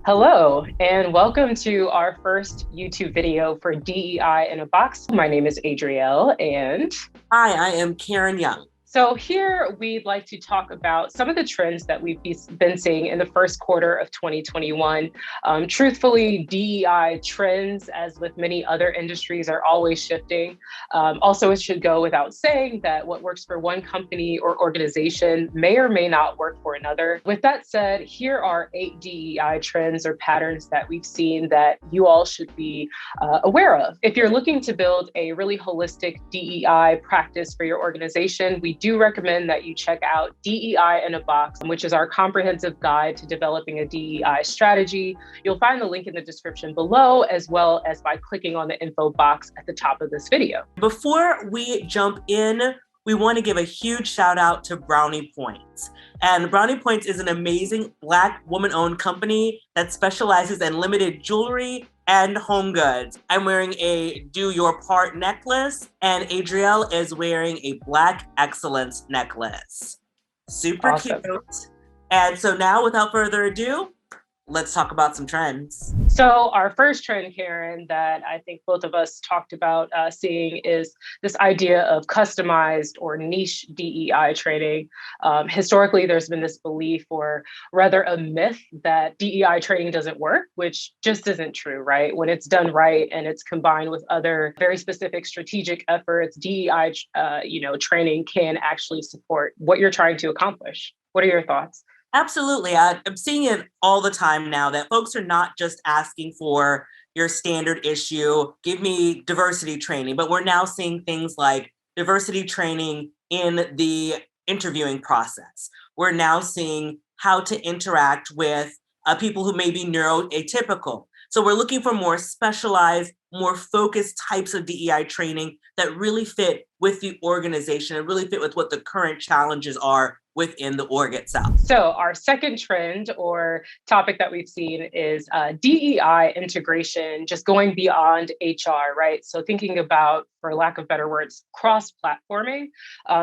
Hello, and welcome to our first YouTube video for DEI in a Box. My name is Adriele, and Hi, I am Caren Young. so here we'd like to talk about some of the trends that we've been seeing in the first quarter of 2021. Truthfully, DEI trends, as with many other industries, are always shifting. Also, it should go without saying that what works for one company or organization may or may not work for another. With that said, here are 8 DEI trends or patterns that we've seen that you all should be aware of. If you're looking to build a really holistic DEI practice for your organization, we do recommend that you check out DEI in a Box, which is our comprehensive guide to developing a DEI strategy. You'll find the link in the description below, as well as by clicking on the info box at the top of this video. Before we jump in, we want to give a huge shout out to Brownie Points. And Brownie Points is an amazing Black woman-owned company that specializes in limited jewelry and home goods. I'm wearing a Do Your Part necklace, and Adriele is wearing a Black Excellence necklace. Super Awesome. Cute. And so now, without further ado, let's talk about some trends. So our first trend, Caren, that I think both of us talked about seeing is this idea of customized or niche DEI training. Historically, there's been this belief, or rather a myth, that DEI training doesn't work, which just isn't true, right? When it's done right and it's combined with other very specific strategic efforts, DEI training can actually support what you're trying to accomplish. What are your thoughts? Absolutely. I'm seeing it all the time now that folks are not just asking for your standard issue, give me diversity training, but we're now seeing things like diversity training in the interviewing process. We're now seeing how to interact with people who may be neuroatypical. So we're looking for more specialized, more focused types of DEI training that really fit with the organization and really fit with what the current challenges are within the org itself. So our second trend or topic that we've seen is DEI integration, just going beyond HR, right? So thinking about, for lack of better words, cross-platforming.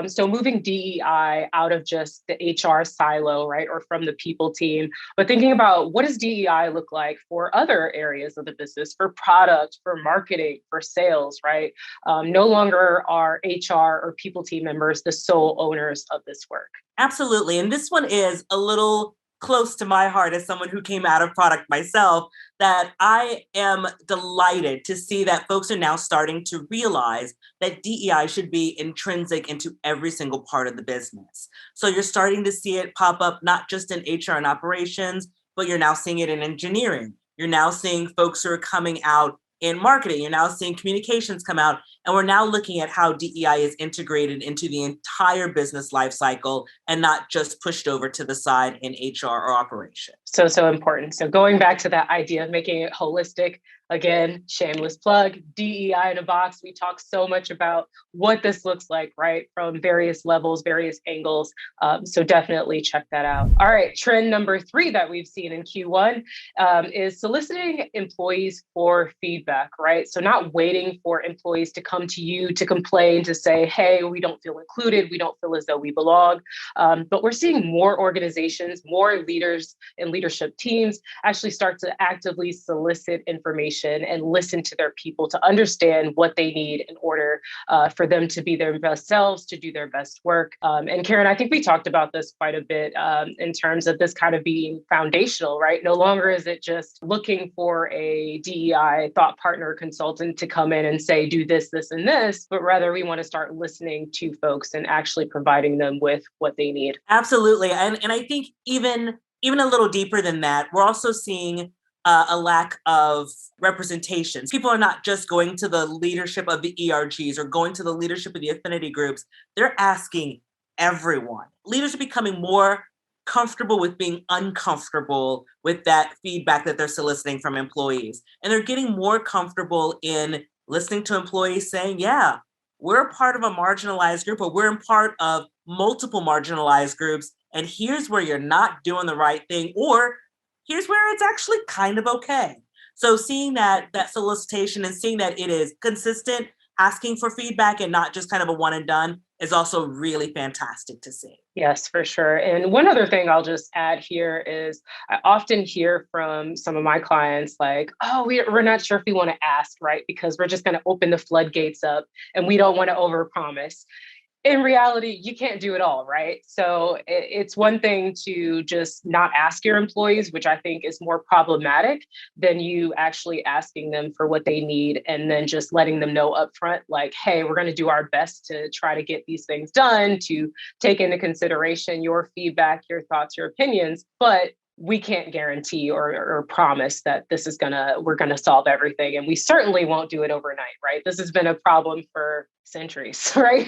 So moving DEI out of just the HR silo, right? Or from the people team, but thinking about what does DEI look like for other areas of the business, for product, for marketing, for sales, right? No longer are HR or people team members the sole owners of this work. Absolutely. And this one is a little close to my heart as someone who came out of product myself, that I am delighted to see that folks are now starting to realize that DEI should be intrinsic into every single part of the business. So you're starting to see it pop up, not just in HR and operations, but you're now seeing it in engineering. You're now seeing folks who are coming out in marketing. You're now seeing communications come out, and we're now looking at how DEI is integrated into the entire business life cycle and not just pushed over to the side in HR or operations. So important. So going back to that idea of making it holistic, again, shameless plug, DEI in a Box. We talk so much about what this looks like, right? From various levels, various angles. So definitely check that out. All right, trend number 3 that we've seen in Q1 is soliciting employees for feedback, right? So not waiting for employees to come to you to complain, to say, hey, we don't feel included, we don't feel as though we belong. But we're seeing more organizations, more leaders and leadership teams actually start to actively solicit information and listen to their people to understand what they need in order for them to be their best selves, to do their best work. And Caren, I think we talked about this quite a bit in terms of this kind of being foundational, right? No longer is it just looking for a DEI thought partner consultant to come in and say, do this, this, and this, but rather we want to start listening to folks and actually providing them with what they need. Absolutely. And I think even a little deeper than that, we're also seeing a lack of representation. People are not just going to the leadership of the ERGs or going to the leadership of the affinity groups. They're asking everyone. Leaders are becoming more comfortable with being uncomfortable with that feedback that they're soliciting from employees. And they're getting more comfortable in listening to employees saying, yeah, we're a part of a marginalized group, or we're a part of multiple marginalized groups. And here's where you're not doing the right thing, or here's where it's actually kind of okay. So seeing that solicitation and seeing that it is consistent, asking for feedback and not just kind of a one and done is also really fantastic to see. Yes, for sure. And one other thing I'll just add here is I often hear from some of my clients like, oh, we're not sure if we want to ask, right? Because we're just going to open the floodgates up and we don't want to overpromise. In reality, you can't do it all, right? So it's one thing to just not ask your employees, which I think is more problematic than you actually asking them for what they need and then just letting them know upfront, like, hey, we're going to do our best to try to get these things done, to take into consideration your feedback, your thoughts, your opinions, but we can't guarantee or promise that we're gonna solve everything. And we certainly won't do it overnight, right? This has been a problem for centuries, right?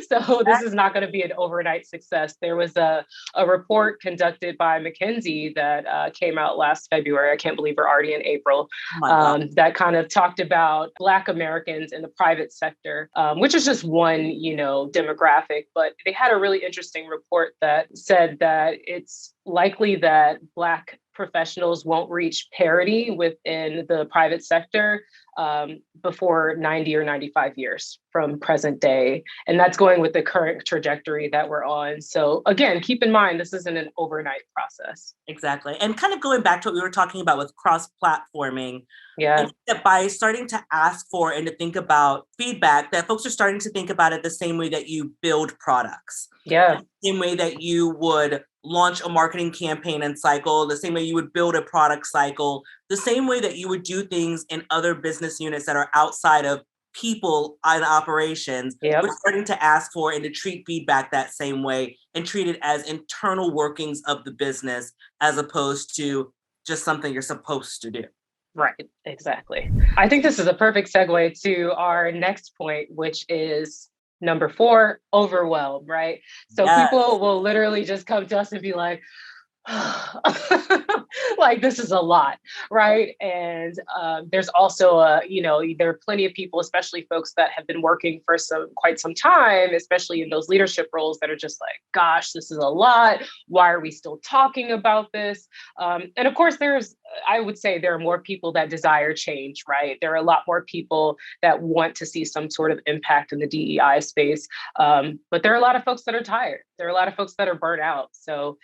So this is not going to be an overnight success. There was a report conducted by McKinsey that came out last February. I can't believe we're already in April. That kind of talked about Black Americans in the private sector, which is just one, demographic. But they had a really interesting report that said that it's likely that Black professionals won't reach parity within the private sector before 90 or 95 years from present day. And that's going with the current trajectory that we're on. So again, keep in mind, this isn't an overnight process. Exactly. And kind of going back to what we were talking about with cross-platforming, yeah, that by starting to ask for and to think about feedback, that folks are starting to think about it the same way that you build products. Yeah. The same way that you would launch a marketing campaign and cycle, the same way you would build a product cycle, the same way that you would do things in other business units that are outside of people and operations. Yep. We're starting to ask for and to treat feedback that same way and treat it as internal workings of the business as opposed to just something you're supposed to do. Right, exactly. I think this is a perfect segue to our next point, which is number 4, overwhelm, right? So people will literally just come to us and be like, like, this is a lot, right? And there's also there are plenty of people, especially folks that have been working for quite some time, especially in those leadership roles, that are just like, gosh, this is a lot. Why are we still talking about this? And of course, I would say there are more people that desire change, right? There are a lot more people that want to see some sort of impact in the DEI space. But there are a lot of folks that are tired. There are a lot of folks that are burnt out. So,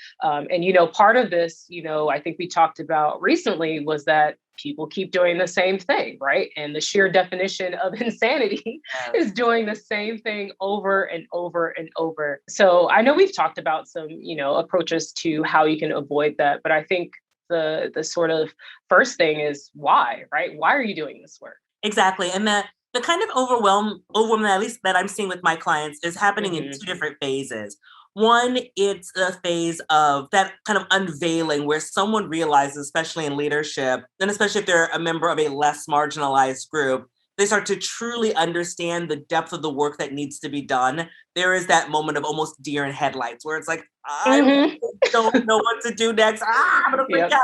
part of this, I think we talked about recently was that people keep doing the same thing, right? And the sheer definition of insanity is doing the same thing over and over and over. So I know we've talked about some, approaches to how you can avoid that, but I think the sort of first thing is why, right? Why are you doing this work? Exactly. And the kind of overwhelm, at least that I'm seeing with my clients, is happening in 2 different phases. One, it's a phase of that kind of unveiling where someone realizes, especially in leadership, and especially if they're a member of a less marginalized group, they start to truly understand the depth of the work that needs to be done. There is that moment of almost deer in headlights where it's like, I don't know what to do next. I'm going to freak out.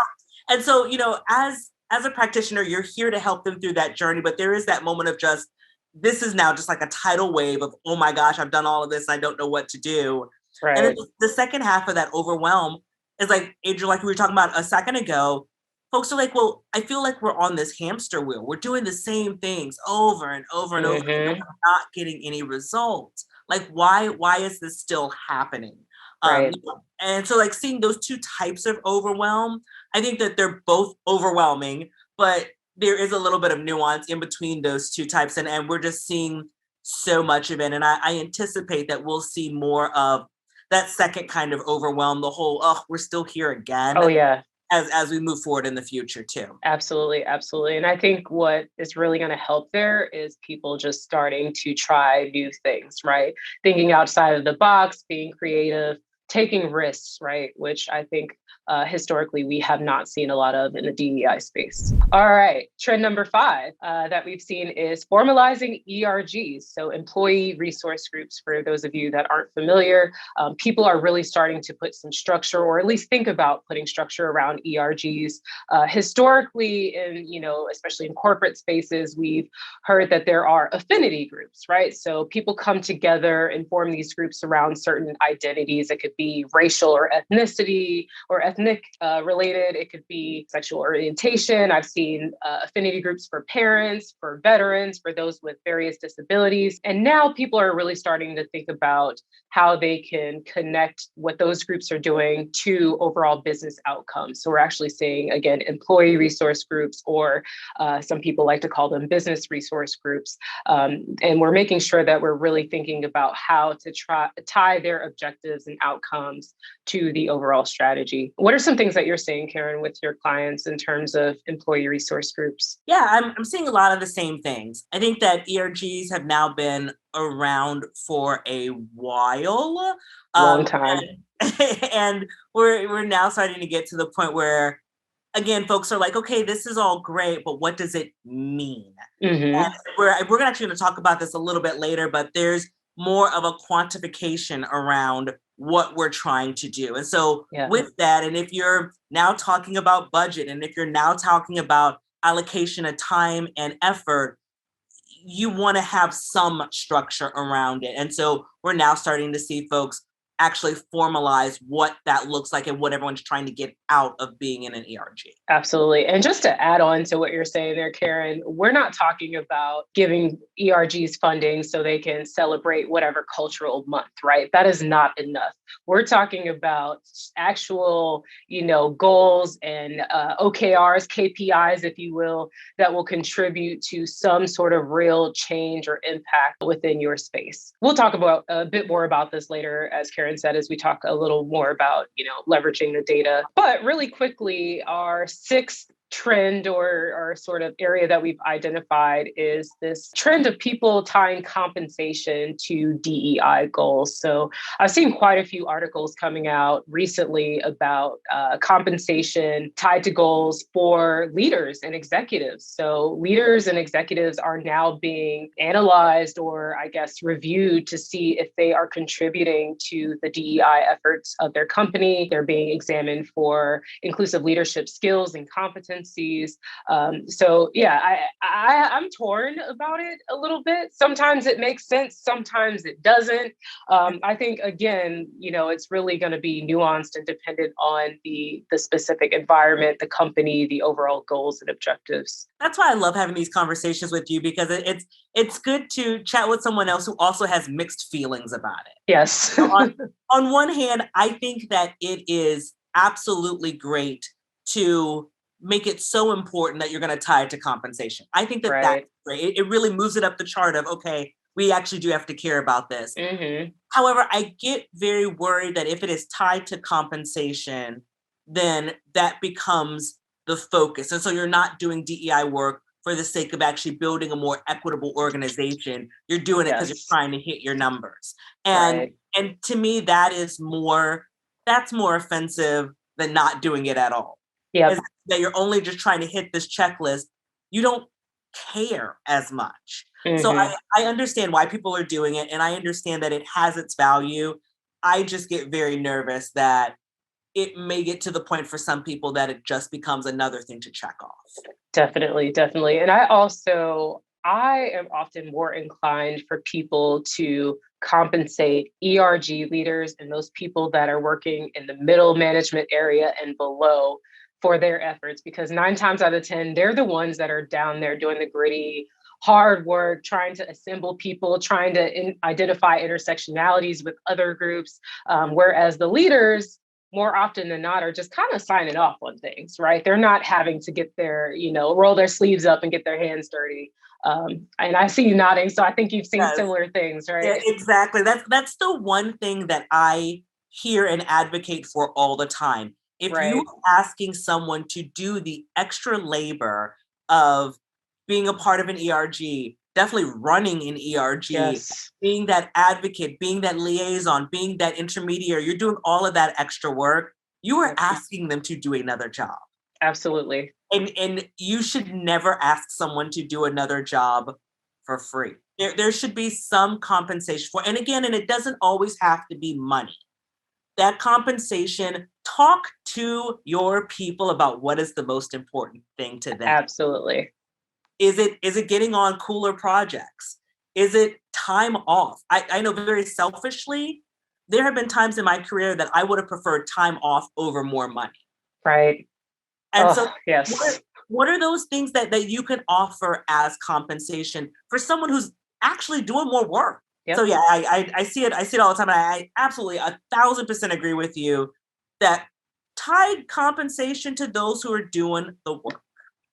And so, as a practitioner, you're here to help them through that journey. But there is that moment of just, this is now just like a tidal wave of, oh my gosh, I've done all of this. I don't know what to do. Right. And then the second half of that overwhelm is like, Adriele, like we were talking about a second ago, folks are like, well, I feel like we're on this hamster wheel. We're doing the same things over and over and over, and we're not getting any results. Like, why is this still happening? Right. And so like seeing those 2 types of overwhelm, I think that they're both overwhelming, but there is a little bit of nuance in between those 2 types. And we're just seeing so much of it. And I anticipate that we'll see more of that second kind of overwhelm, the whole, we're still here again. Oh, yeah. As we move forward in the future too. Absolutely. Absolutely. And I think what is really going to help there is people just starting to try new things, right? Thinking outside of the box, being creative, taking risks, right? Which I think historically we have not seen a lot of in the DEI space. All right, trend number 5 that we've seen is formalizing ERGs, so employee resource groups. For those of you that aren't familiar, people are really starting to put some structure, or at least think about putting structure around ERGs. Historically, especially in corporate spaces, we've heard that there are affinity groups, right? So people come together and form these groups around certain identities. It could be be racial or ethnicity or ethnic related. It could be sexual orientation. I've seen affinity groups for parents, for veterans, for those with various disabilities. And now people are really starting to think about how they can connect what those groups are doing to overall business outcomes. So we're actually seeing, again, employee resource groups, or some people like to call them business resource groups. And we're making sure that we're really thinking about how to tie their objectives and outcomes to the overall strategy. What are some things that you're seeing, Caren, with your clients in terms of employee resource groups? Yeah, I'm seeing a lot of the same things. I think that ERGs have now been around for a while. Long time. And we're now starting to get to the point where, again, folks are like, okay, this is all great, but what does it mean? Mm-hmm. And we're actually going to talk about this a little bit later, but there's more of a quantification around what we're trying to do. And so with that, and if you're now talking about budget, and if you're now talking about allocation of time and effort, you want to have some structure around it. And so we're now starting to see folks actually formalize what that looks like and what everyone's trying to get out of being in an ERG. Absolutely. And just to add on to what you're saying there, Caren, we're not talking about giving ERGs funding so they can celebrate whatever cultural month, right? That is not enough. We're talking about actual, goals and OKRs, KPIs, if you will, that will contribute to some sort of real change or impact within your space. We'll talk about a bit more about this later, as Caren said, as we talk a little more about, leveraging the data. But really quickly, our sixth trend or sort of area that we've identified is this trend of people tying compensation to DEI goals. So I've seen quite a few articles coming out recently about compensation tied to goals for leaders and executives. So leaders and executives are now being analyzed, or I guess reviewed, to see if they are contributing to the DEI efforts of their company. They're being examined for inclusive leadership skills and competencies. I'm torn about it a little bit. Sometimes it makes sense, sometimes it doesn't. I think, again, it's really going to be nuanced and dependent on the specific environment, the company, the overall goals and objectives. That's why I love having these conversations with you, because it's good to chat with someone else who also has mixed feelings about it. Yes. on one hand, I think that it is absolutely great to make it so important that you're going to tie it to compensation. I think that that's great. It really moves it up the chart of, okay, we actually do have to care about this. Mm-hmm. However, I get very worried that if it is tied to compensation, then that becomes the focus. And so you're not doing DEI work for the sake of actually building a more equitable organization. You're doing it because you're trying to hit your numbers. And to me, that's more offensive than not doing it at all. Yeah, that you're only just trying to hit this checklist. You don't care as much. Mm-hmm. So I understand why people are doing it, and I understand that it has its value. I just get very nervous that it may get to the point for some people that it just becomes another thing to check off. Definitely. And I am often more inclined for people to compensate ERG leaders and those people that are working in the middle management area and below for their efforts, because 9 times out of 10, they're the ones that are down there doing the gritty, hard work, trying to assemble people, trying to identify intersectionalities with other groups, whereas the leaders, more often than not, are just kind of signing off on things, right? They're not having to get their, roll their sleeves up and get their hands dirty. And I see you nodding, so I think you've seen similar things, right? Yeah, exactly. That's the one thing that I hear and advocate for all the time. If you are asking someone to do the extra labor of being a part of an ERG, definitely running an ERG, being that advocate, being that liaison, being that intermediary, you're doing all of that extra work, you are asking them to do another job. Absolutely. And you should never ask someone to do another job for free. There should be some compensation for, and it doesn't always have to be money. That compensation, talk to your people about what is the most important thing to them. Absolutely. Is it getting on cooler projects? Is it time off? I know very selfishly, there have been times in my career that I would have preferred time off over more money. Right. And so yes. what are those things that you can offer as compensation for someone who's actually doing more work? Yep. So yeah, I see it. I see it all the time. And I absolutely 1,000% agree with you that tied compensation to those who are doing the work.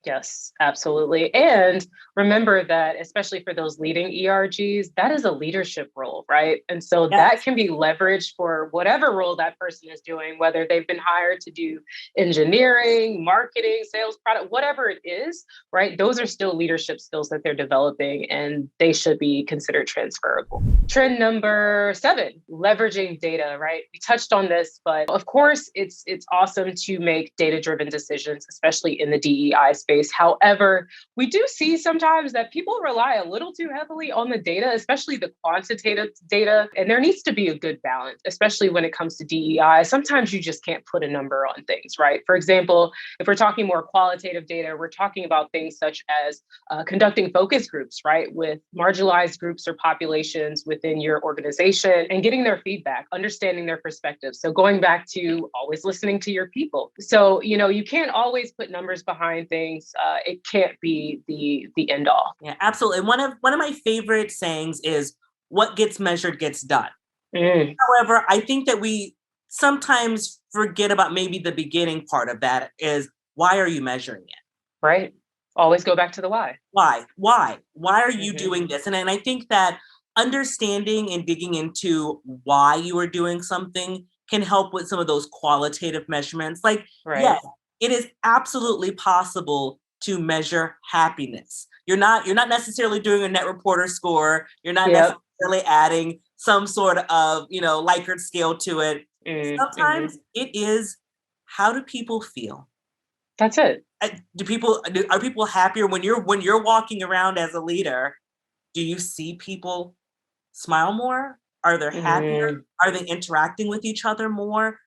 Yes, absolutely. And remember that, especially for those leading ERGs, that is a leadership role, right? And so that can be leveraged for whatever role that person is doing, whether they've been hired to do engineering, marketing, sales, product, whatever it is, right? Those are still leadership skills that they're developing, and they should be considered transferable. Trend number 7, leveraging data, right? We touched on this, but of course, it's awesome to make data-driven decisions, especially in the DEI space. However, we do see sometimes that people rely a little too heavily on the data, especially the quantitative data. And there needs to be a good balance, especially when it comes to DEI. Sometimes you just can't put a number on things, right? For example, if we're talking more qualitative data, we're talking about things such as conducting focus groups, right? With marginalized groups or populations within your organization and getting their feedback, understanding their perspectives. So going back to always listening to your people. So, you can't always put numbers behind things. It can't be the end all. Yeah, absolutely. One of my favorite sayings is, "What gets measured gets done." However, I think that we sometimes forget about maybe the beginning part of that is, why are you measuring it? Right. Always go back to the why. Why are you doing this? And I think that understanding and digging into why you are doing something can help with some of those qualitative measurements. Like, yes, it is absolutely possible to measure happiness. You're not necessarily doing a net reporter score. You're not necessarily adding some sort of, Likert scale to it. Sometimes it is, how do people feel? That's it. Are people happier when you're walking around as a leader? Do you see people smile more? Are they happier? Are they interacting with each other more?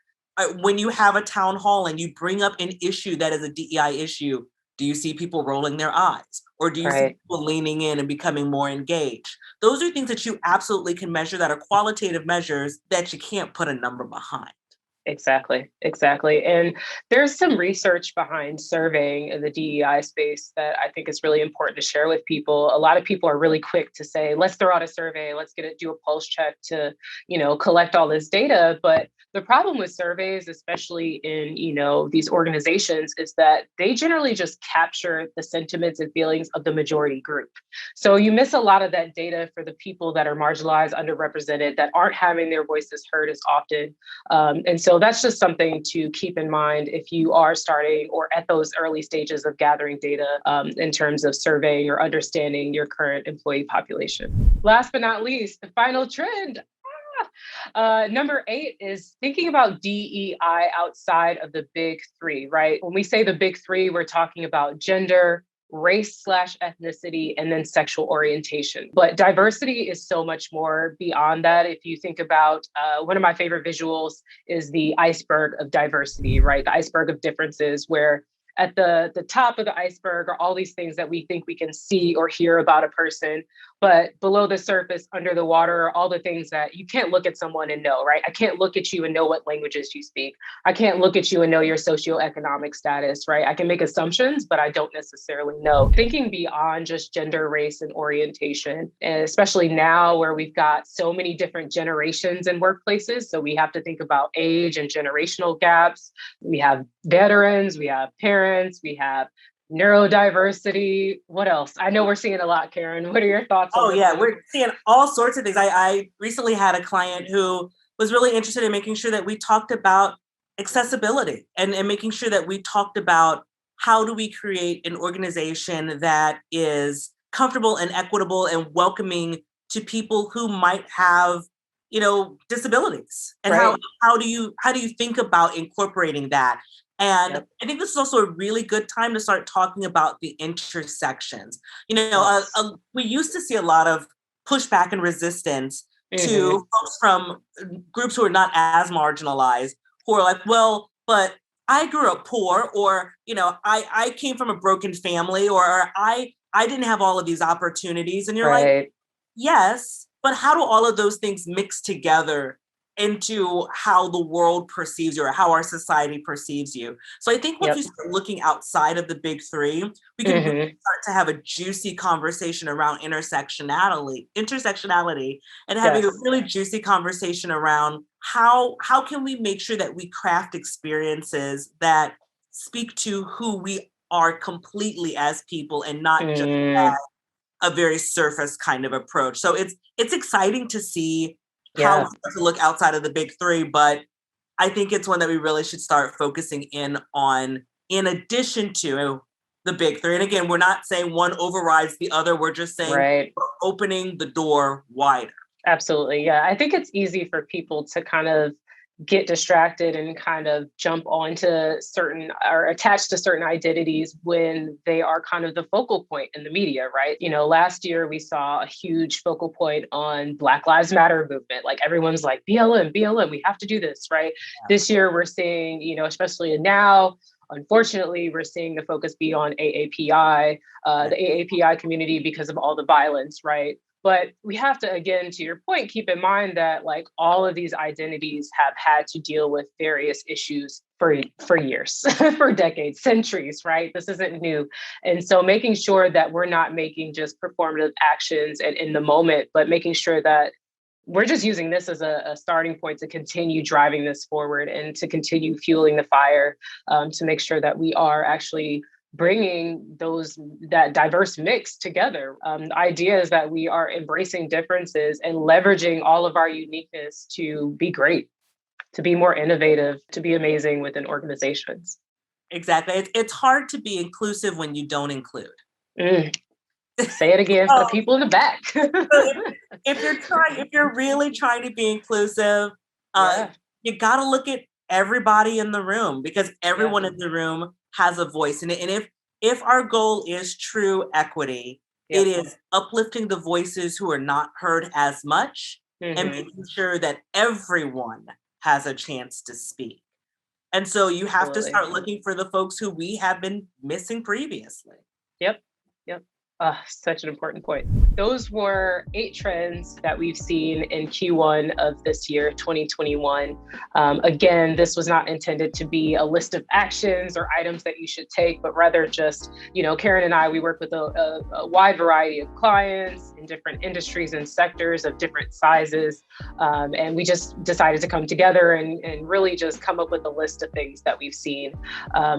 When you have a town hall and you bring up an issue that is a DEI issue, do you see people rolling their eyes? Or do you see people leaning in and becoming more engaged? Those are things that you absolutely can measure, that are qualitative measures that you can't put a number behind. Exactly. And there's some research behind surveying in the DEI space that I think is really important to share with people. A lot of people are really quick to say, let's throw out a survey, let's do a pulse check to, collect all this data. But the problem with surveys, especially in, these organizations, is that they generally just capture the sentiments and feelings of the majority group. So you miss a lot of that data for the people that are marginalized, underrepresented, that aren't having their voices heard as often. And so that's just something to keep in mind if you are starting or at those early stages of gathering data in terms of surveying or understanding your current employee population. Last but not least, the final trend. Number 8 is thinking about DEI outside of the big 3, right? When we say the big 3, we're talking about gender, race/ethnicity, and then sexual orientation. But diversity is so much more beyond that. If you think about one of my favorite visuals is the iceberg of diversity, right? The iceberg of differences, where at the top of the iceberg are all these things that we think we can see or hear about a person. But below the surface, under the water, are all the things that you can't look at someone and know, right? I can't look at you and know what languages you speak. I can't look at you and know your socioeconomic status, right? I can make assumptions, but I don't necessarily know. Thinking beyond just gender, race, and orientation, and especially now where we've got so many different generations in workplaces. So we have to think about age and generational gaps. We have veterans, we have parents, we have neurodiversity. What else? I know we're seeing a lot, Caren. What are your thoughts on this? Oh, yeah, we're seeing all sorts of things. I recently had a client who was really interested in making sure that we talked about accessibility and making sure that we talked about how do we create an organization that is comfortable and equitable and welcoming to people who might have, disabilities. And how do you think about incorporating that? And I think this is also a really good time to start talking about the intersections. We used to see a lot of pushback and resistance to folks from groups who are not as marginalized, who are like, well, but I grew up poor, or, I came from a broken family, or I didn't have all of these opportunities. And you're like, yes, but how do all of those things mix together into how the world perceives you or how our society perceives you. So I think once we start looking outside of the big three, we can really start to have a juicy conversation around intersectionality, and having a really juicy conversation around how can we make sure that we craft experiences that speak to who we are completely as people and not just as a very surface kind of approach. So it's exciting to see how we start to look outside of the big three, but I think it's one that we really should start focusing in on in addition to the big three. And again, we're not saying one overrides the other. We're just saying we're opening the door wider. Absolutely. Yeah. I think it's easy for people to kind of get distracted and kind of jump onto certain or attach to certain identities when they are kind of the focal point in the media, right? You know, last year we saw a huge focal point on Black Lives Matter movement. Like everyone's like, BLM, we have to do this, right? Yeah. This year we're seeing, you know, especially now, unfortunately, we're seeing the focus be on AAPI, the AAPI community because of all the violence, right? But we have to, again, to your point, keep in mind that like all of these identities have had to deal with various issues for years, for decades, centuries, right? This isn't new. And so making sure that we're not making just performative actions and in the moment, but making sure that we're just using this as a starting point to continue driving this forward and to continue fueling the fire to make sure that we are actually bringing that diverse mix together. The idea is that we are embracing differences and leveraging all of our uniqueness to be great, to be more innovative, to be amazing within organizations. Exactly. It's hard to be inclusive when you don't include. Say it again for the people in the back. if you're really trying to be inclusive, you got to look at everybody in the room because everyone in the room has a voice in it. And if our goal is true equity, it is uplifting the voices who are not heard as much and making sure that everyone has a chance to speak. And so you have to start looking for the folks who we have been missing previously. Yep. Such an important point. Those were 8 trends that we've seen in Q1 of this year, 2021. Again, this was not intended to be a list of actions or items that you should take, but rather just, you know, Caren and I, we work with a wide variety of clients in different industries and sectors of different sizes. And we just decided to come together and really just come up with a list of things that we've seen.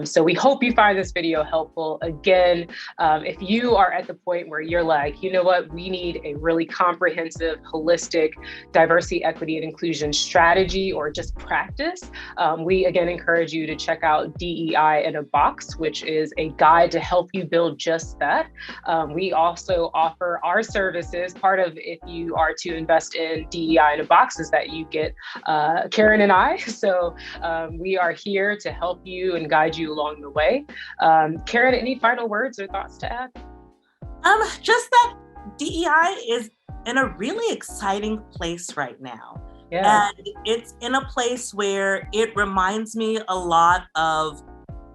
So we hope you find this video helpful. Again, if you are at the point where you're like, you know what, we need a really comprehensive, holistic diversity, equity, and inclusion strategy or just practice, we again encourage you to check out DEI in a Box, which is a guide to help you build just that. We also offer our services. Part of if you are to invest in DEI in a Box is that you get Caren and I. So we are here to help you and guide you along the way. Caren, any final words or thoughts to add? Just that DEI is in a really exciting place right now. Yeah. And it's in a place where it reminds me a lot of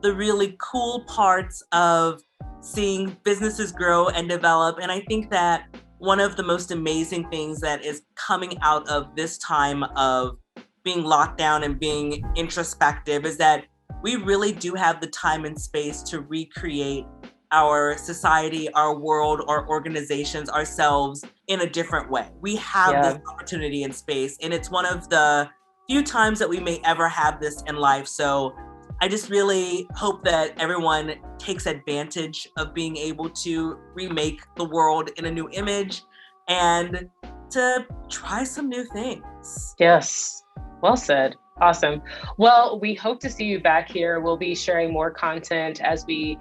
the really cool parts of seeing businesses grow and develop. And I think that one of the most amazing things that is coming out of this time of being locked down and being introspective is that we really do have the time and space to recreate our society, our world, our organizations, ourselves in a different way. We have this opportunity in space, and it's one of the few times that we may ever have this in life. So I just really hope that everyone takes advantage of being able to remake the world in a new image and to try some new things. Yes, well said. Awesome. Well, we hope to see you back here. We'll be sharing more content as we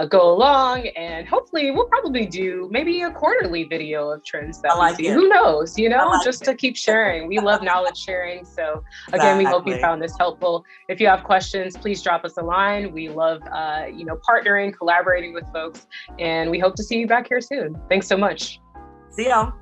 go along, and hopefully we'll probably do maybe a quarterly video of trends that we see. Who knows, you know, just to keep sharing. We love knowledge sharing. So again, we hope you found this helpful. If you have questions, please drop us a line. We love, partnering, collaborating with folks, and we hope to see you back here soon. Thanks so much. See y'all.